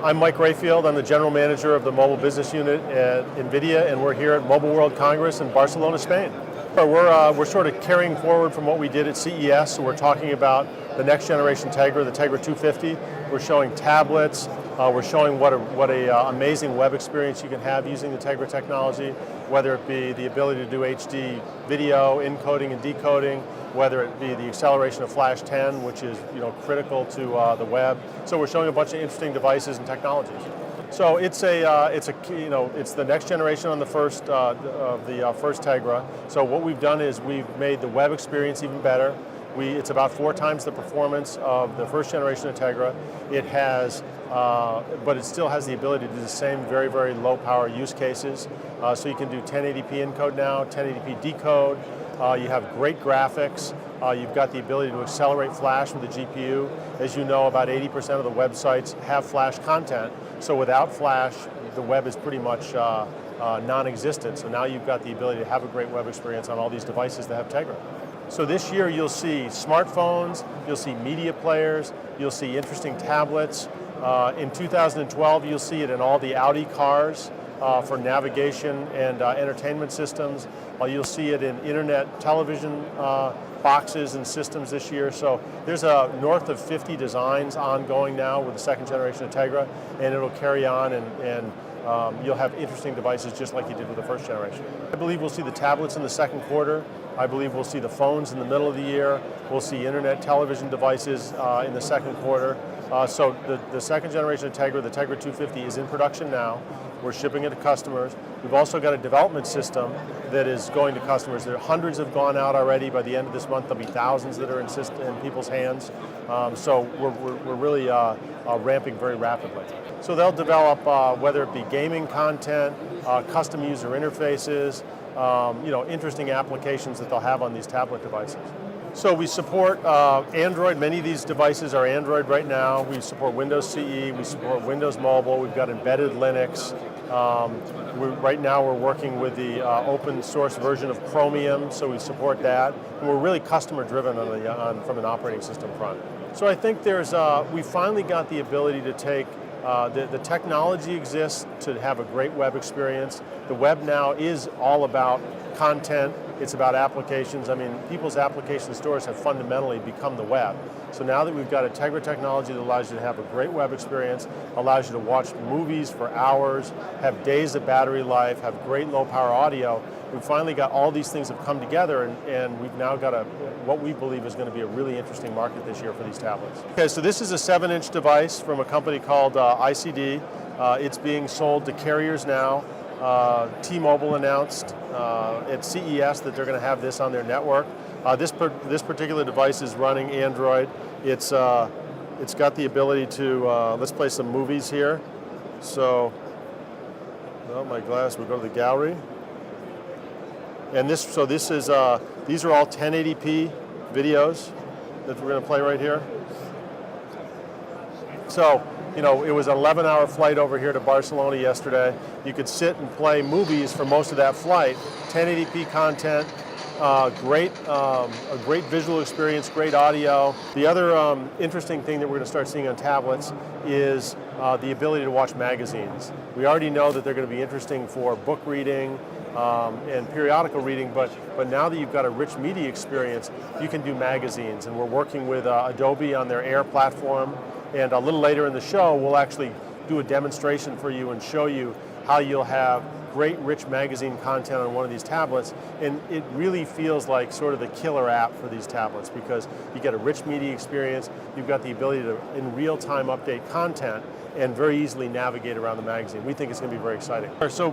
I'm Mike Rayfield. I'm the General Manager of the Mobile Business Unit at NVIDIA, and we're here at Mobile World Congress in Barcelona, Spain. We're sort of carrying forward from what we did at CES, so we're talking about the next generation Tegra, the Tegra 250. We're showing tablets. We're showing what a amazing web experience you can have using the Tegra technology, whether it be the ability to do HD video, encoding and decoding, whether it be the acceleration of Flash 10, which is critical to the web. So we're showing a bunch of interesting devices and technologies. So it's the next generation on the first first Tegra. So what we've done is we've made the web experience even better. It's about 4 times the performance of the first generation of Tegra. It has, but it still has the ability to do the same very, very low power use cases. So you can do 1080p encode now, 1080p decode. You have great graphics. You've got the ability to accelerate Flash with the GPU. As you know, about 80% of the websites have Flash content. So without Flash, the web is pretty much non-existent. So now you've got the ability to have a great web experience on all these devices that have Tegra. So this year you'll see smartphones, you'll see media players, you'll see interesting tablets. In 2012 you'll see it in all the Audi cars for navigation and entertainment systems. You'll see it in internet television boxes and systems this year. So there's north of 50 designs ongoing now with the second generation of Tegra, and it'll carry on and you'll have interesting devices just like you did with the first generation. I believe we'll see the tablets in the second quarter. I believe we'll see the phones in the middle of the year. We'll see internet television devices in the second quarter. So the second generation of Tegra, the Tegra 250, is in production now. We're shipping it to customers. We've also got a development system that is going to customers. Hundreds have gone out already. By the end of this month, there'll be thousands that are in people's hands. So we're really ramping very rapidly. So they'll develop, whether it be gaming content, custom user interfaces, interesting applications that they'll have on these tablet devices. So we support Android. Many of these devices are Android right now. We support Windows CE, we support Windows Mobile, we've got embedded Linux. Right now we're working with the open source version of Chromium, so we support that. And we're really customer driven from an operating system front. So I think we finally got the ability to take the technology exists to have a great web experience. The web now is all about content. It's about applications. I mean, people's application stores have fundamentally become the web. So now that we've got a Tegra technology that allows you to have a great web experience, allows you to watch movies for hours, have days of battery life, have great low power audio, we've finally got all these things have come together, and we've now got what we believe is going to be a really interesting market this year for these tablets. Okay, so this is a 7-inch device from a company called ICD. It's being sold to carriers now. T-Mobile announced at CES that they're going to have this on their network. This particular device is running Android. It's got the ability to let's play some movies here. So, my glass. We'll go to the gallery. And these are all 1080p videos that we're going to play right here. So, it was an 11-hour flight over here to Barcelona yesterday. You could sit and play movies for most of that flight. 1080p content, a great visual experience, great audio. The other interesting thing that we're going to start seeing on tablets is the ability to watch magazines. We already know that they're going to be interesting for book reading and periodical reading, but now that you've got a rich media experience, you can do magazines. And we're working with Adobe on their Air platform. And a little later in the show, we'll actually do a demonstration for you and show you how you'll have great, rich magazine content on one of these tablets. And it really feels like sort of the killer app for these tablets because you get a rich media experience, you've got the ability to, in real time, update content and very easily navigate around the magazine. We think it's going to be very exciting. So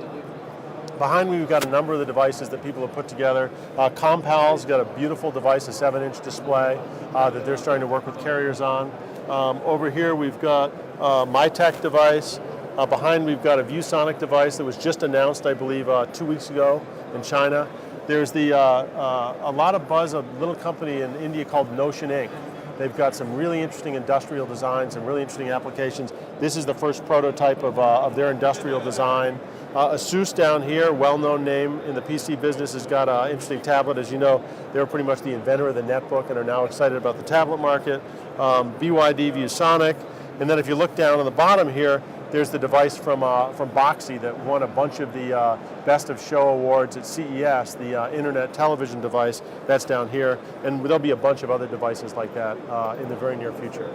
behind me, we've got a number of the devices that people have put together. Compal's got a beautiful device, a 7-inch display that they're starting to work with carriers on. Over here we've got a MyTech device. Behind we've got a ViewSonic device that was just announced, I believe, 2 weeks ago in China. There's a lot of buzz of a little company in India called Notion Inc. They've got some really interesting industrial designs and really interesting applications. This is the first prototype of their industrial design. Asus down here, well-known name in the PC business, has got an interesting tablet. As you know, they were pretty much the inventor of the netbook and are now excited about the tablet market. BYD ViewSonic. And then if you look down on the bottom here, There's the device from Boxy that won a bunch of the Best of Show awards at CES, the internet television device. That's down here. And there'll be a bunch of other devices like that in the very near future.